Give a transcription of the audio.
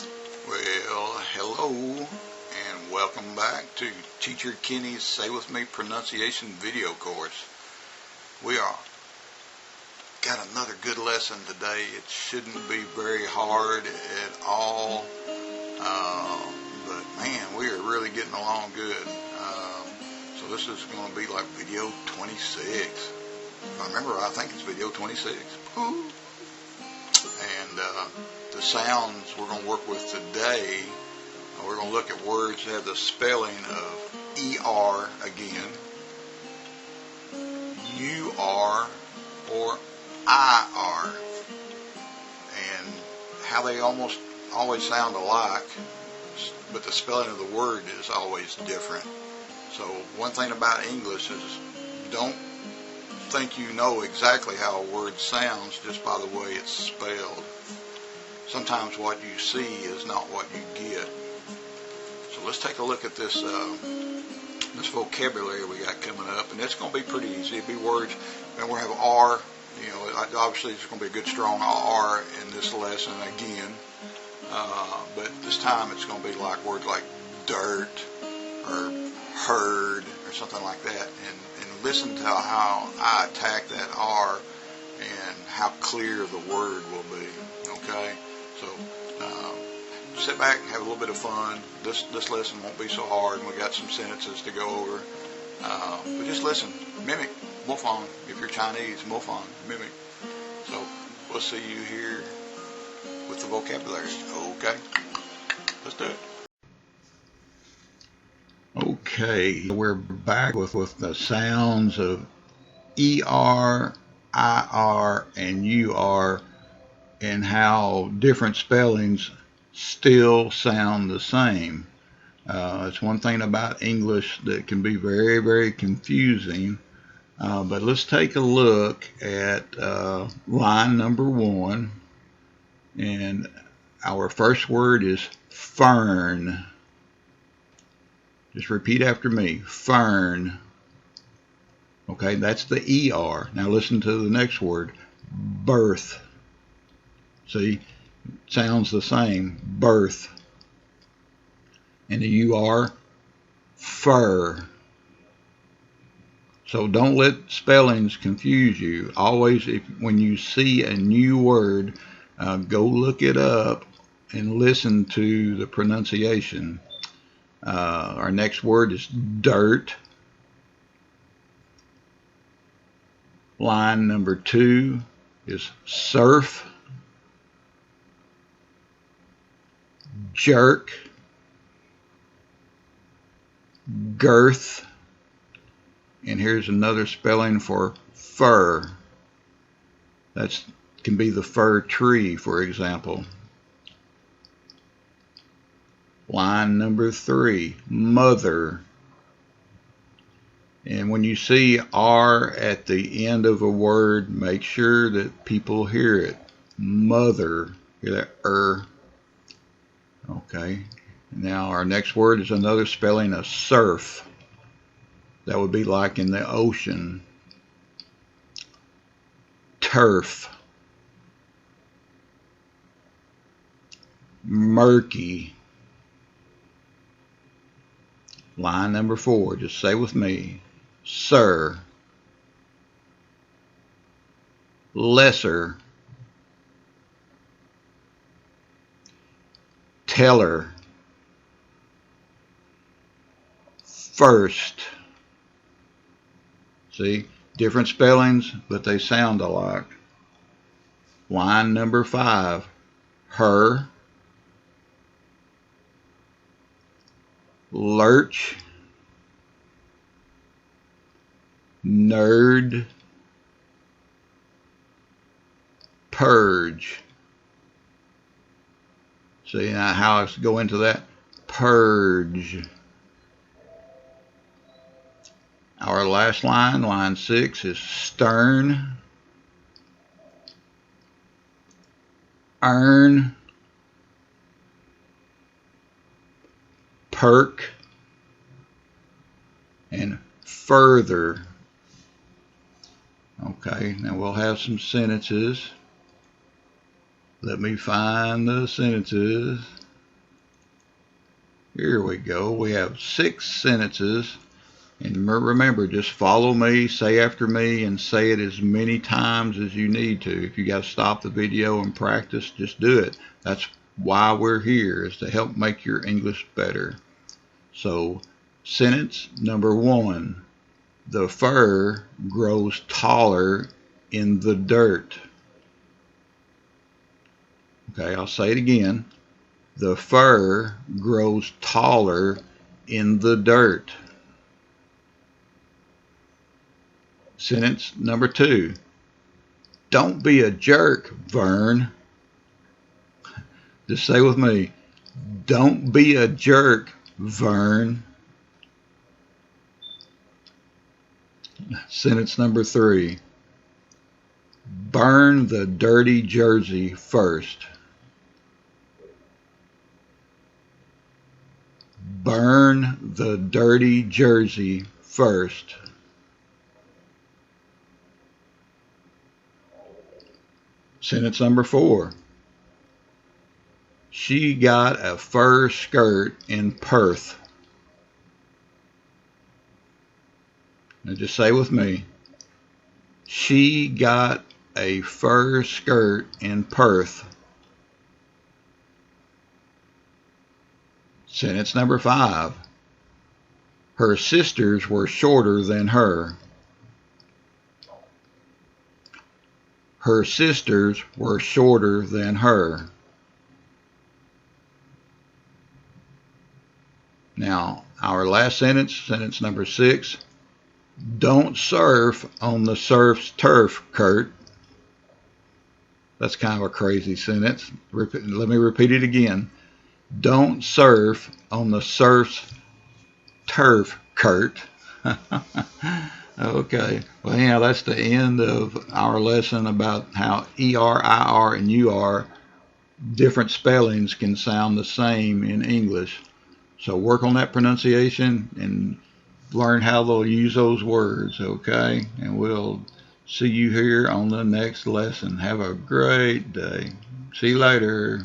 Well, hello and welcome back to Teacher Kenny's Say With Me Pronunciation video course. We are got another good lesson today. It shouldn't be very hard at all, but man, we are really getting along good. So this is going to be like video 26. If I remember, I think it's video 26. Woo. And the sounds we're going to work with today, we're going to look at words that have the spelling of ER again, UR, or IR, and how they almost always sound alike, but the spelling of the word is always different. So one thing about English is don't think you know exactly how a word sounds just by the way it's spelled. Sometimes what you see is not what you get. So let's take a look at this this vocabulary we got coming up, and it's going to be pretty easy. It'll be words, and we're going to have R. You know, obviously there's going to be a good strong R in this lesson again, but this time it's going to be like words like dirt or herd or something like that, and listen to how I attack that R and how clear the word will be. Okay, so sit back and have a little bit of fun. This lesson won't be so hard, and we got some sentences to go over. But just listen, mimic, mofang. If you're Chinese, mofang, mimic. So we'll see you here with the vocabulary. Okay, let's do it. Okay, we're back with the sounds of ER, IR, and UR, and how different spellings still sound the same. It's one thing about English that can be very, very confusing. But let's take a look at line number 1. And our first word is fern. Just repeat after me. Fern. Okay, that's the ER. Now listen to the next word. Birth. See, it sounds the same. Birth. And the UR, fur. So don't let spellings confuse you. Always, when you see a new word, go look it up and listen to the pronunciation. Our next word is dirt. Line number 2 is surf. Jerk. Girth. And here's another spelling for fir. That can be the fir tree, for example. Line number 3, mother. And when you see R at the end of a word, make sure that people hear it. Mother. Hear that? Okay. Now our next word is another spelling of surf. That would be like in the ocean. Turf. Murky. Line number 4, just say with me. Sir. Lesser. Teller. First. See, different spellings, but they sound alike. Line number 5, her. Lurch. Nerd. Purge. See now how I go into that? Purge. Our last line, line 6, is stern. Earn. Perk. And further. Okay, now we'll have some sentences. Let me find the sentences. Here we go. We have 6 sentences. And remember, just follow me, say after me, and say it as many times as you need to. If you got to stop the video and practice, just do it. That's why we're here, is to help make your English better. So, sentence number 1. The fir grows taller in the dirt. Okay, I'll say it again. The fir grows taller in the dirt. Sentence number 2. Don't be a jerk, Vern. Just say with me. Don't be a jerk, Vern. Sentence number 3. Burn the dirty jersey first. Burn the dirty jersey first. Sentence number 4. She got a fur skirt in Perth. Now just say with me. She got a fur skirt in Perth. Sentence number 5. Her sisters were shorter than her. Her sisters were shorter than her. Now, our last sentence, sentence number 6. Don't surf on the surf's turf, Kurt. That's kind of a crazy sentence. Let me repeat it again. Don't surf on the surf's turf, Kurt. Okay. Well, anyhow, that's the end of our lesson about how ER, IR, and UR, different spellings can sound the same in English. So work on that pronunciation and learn how they'll use those words, okay? And we'll see you here on the next lesson. Have a great day. See you later.